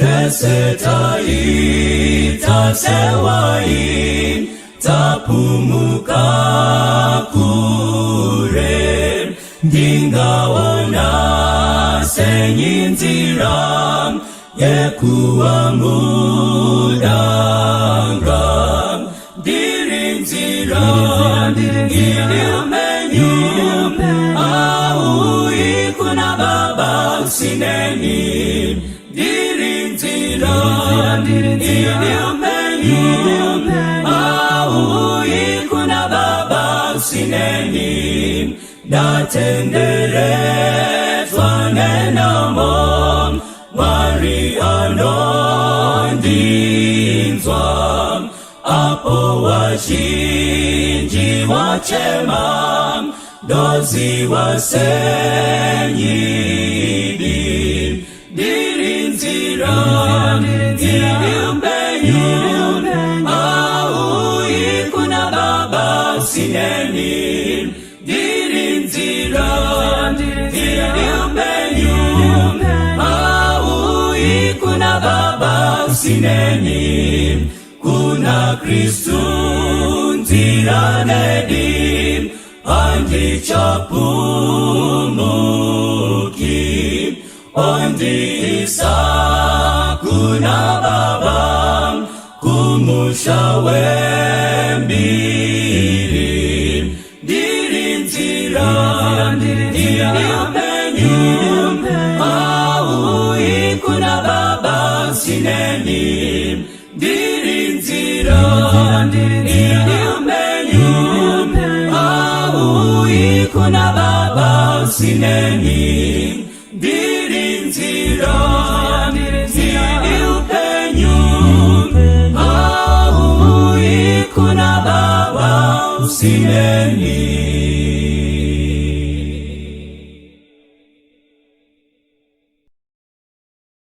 tesetai tasewai tapumuka kure ndingaona senyinzira yekuwa mudanga dirinzira iliumenyu au ikuna baba usineni dirinzira iliumenyu au ikuna baba usineni datendere twanenamo Mariano ndinzwa apo washinji wachema dozi wasenyidi dirinzira iliumbenyu au ikuna baba usineni dirinzira iliumbenyu kuna baba usineni kuna Kristu nzira nedi andi chapumuki andi isa kuna baba kumushawe mbiri dirinzira iliumenyu au ikuna baba sineni dirinzira iliumenyu au ikuna baba sineni dirinzira iliumenyu au ikuna baba sineni